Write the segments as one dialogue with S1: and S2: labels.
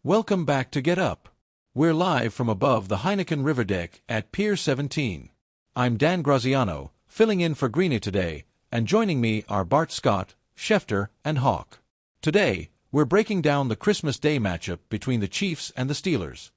S1: Welcome back to Get Up. We're live from above the Heineken River deck at Pier 17. I'm Dan Graziano, filling in for Greeny today, and joining me are Bart Scott, Schefter, and Hawk. Today, we're breaking down the Christmas Day matchup between the Chiefs and the Steelers.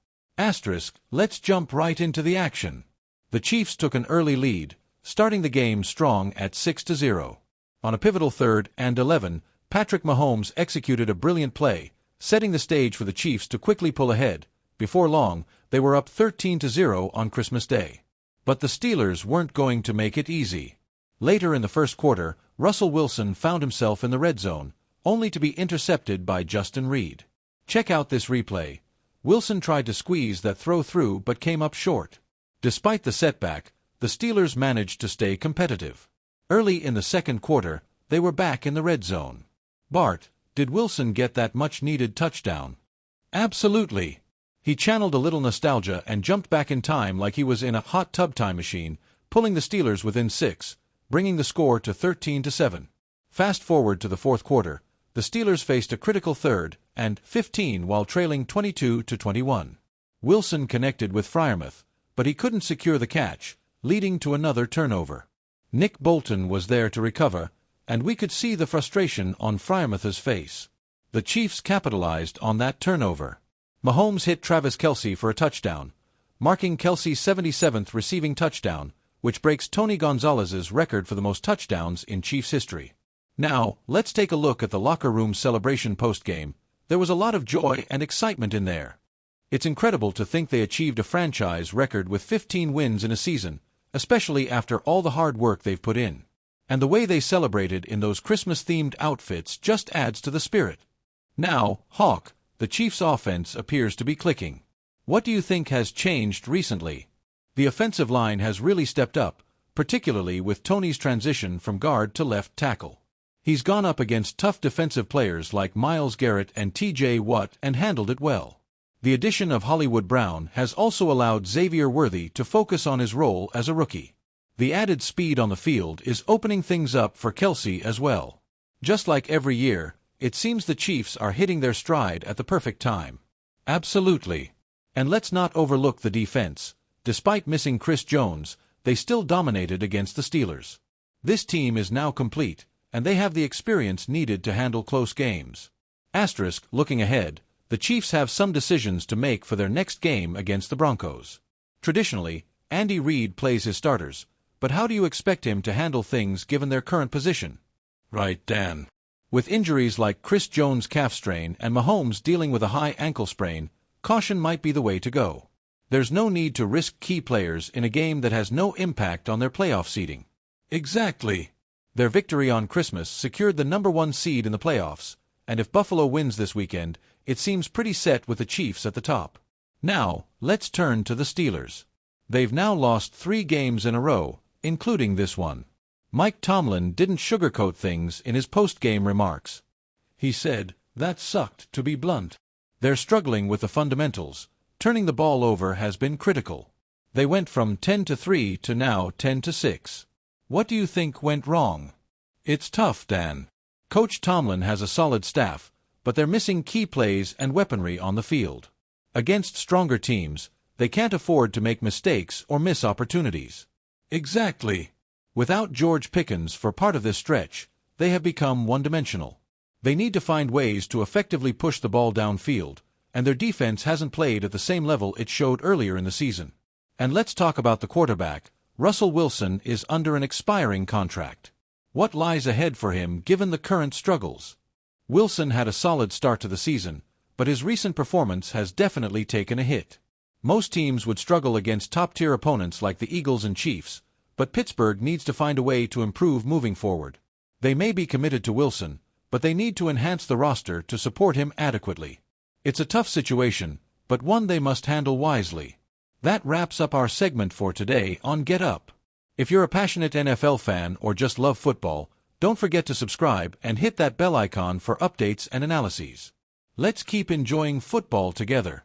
S1: Let's jump right into the action. The Chiefs took an early lead, starting the game strong at 6-0. On a pivotal 3rd and 11, Patrick Mahomes executed a brilliant play, setting the stage for the Chiefs to quickly pull ahead. Before long, they were up 13-0 on Christmas Day. But the Steelers weren't going to make it easy. Later in the first quarter, Russell Wilson found himself in the red zone, only to be intercepted by Justin Reid. Check out this replay. Wilson tried to squeeze that throw through but came up short. Despite the setback, the Steelers managed to stay competitive. Early in the second quarter, they were back in the red zone. Bart, did Wilson get that much-needed touchdown? Absolutely. He channeled a little nostalgia and jumped back in time like he was in a hot tub time machine, pulling the Steelers within 6, bringing the score to 13-7. Fast forward to the fourth quarter, the Steelers faced a critical 3rd and 15 while trailing 22-21. Wilson connected with Freiermuth, but he couldn't secure the catch, leading to another turnover. Nick Bolton was there to recover, and we could see the frustration on Freiermuth's face. The Chiefs capitalized on that turnover. Mahomes hit Travis Kelce for a touchdown, marking Kelce's 77th receiving touchdown, which breaks Tony Gonzalez's record for the most touchdowns in Chiefs history. Now, let's take a look at the locker room celebration post-game. There was a lot of joy and excitement in there. It's incredible to think they achieved a franchise record with 15 wins in a season, especially after all the hard work they've put in. And the way they celebrated in those Christmas-themed outfits just adds to the spirit. Now, Hawk, the Chiefs' offense appears to be clicking. What do you think has changed recently? The offensive line has really stepped up, particularly with Tony's transition from guard to left tackle. He's gone up against tough defensive players like Myles Garrett and T.J. Watt and handled it well. The addition of Hollywood Brown has also allowed Xavier Worthy to focus on his role as a rookie. The added speed on the field is opening things up for Kelce as well. Just like every year, it seems the Chiefs are hitting their stride at the perfect time. Absolutely. And let's not overlook the defense. Despite missing Chris Jones, they still dominated against the Steelers. This team is now complete, and they have the experience needed to handle close games. Looking ahead, the Chiefs have some decisions to make for their next game against the Broncos. Traditionally, Andy Reid plays his starters, but how do you expect him to handle things given their current position? Right, Dan. With injuries like Chris Jones' calf strain and Mahomes dealing with a high ankle sprain, caution might be the way to go. There's no need to risk key players in a game that has no impact on their playoff seeding. Exactly. Their victory on Christmas secured the #1 seed in the playoffs, and if Buffalo wins this weekend, it seems pretty set with the Chiefs at the top. Now, let's turn to the Steelers. They've now lost 3 games in a row, including this one. Mike Tomlin didn't sugarcoat things in his post-game remarks. He said, "That sucked, to be blunt." They're struggling with the fundamentals. Turning the ball over has been critical. They went from 10-3 to now 10-6. What do you think went wrong? It's tough, Dan. Coach Tomlin has a solid staff, but they're missing key plays and weaponry on the field. Against stronger teams, they can't afford to make mistakes or miss opportunities. Exactly. Without George Pickens for part of this stretch, they have become one-dimensional. They need to find ways to effectively push the ball downfield, and their defense hasn't played at the same level it showed earlier in the season. And let's talk about the quarterback. Russell Wilson is under an expiring contract. What lies ahead for him given the current struggles? Wilson had a solid start to the season, but his recent performance has definitely taken a hit. Most teams would struggle against top-tier opponents like the Eagles and Chiefs, but Pittsburgh needs to find a way to improve moving forward. They may be committed to Wilson, but they need to enhance the roster to support him adequately. It's a tough situation, but one they must handle wisely. That wraps up our segment for today on Get Up. If you're a passionate NFL fan or just love football, don't forget to subscribe and hit that bell icon for updates and analyses. Let's keep enjoying football together.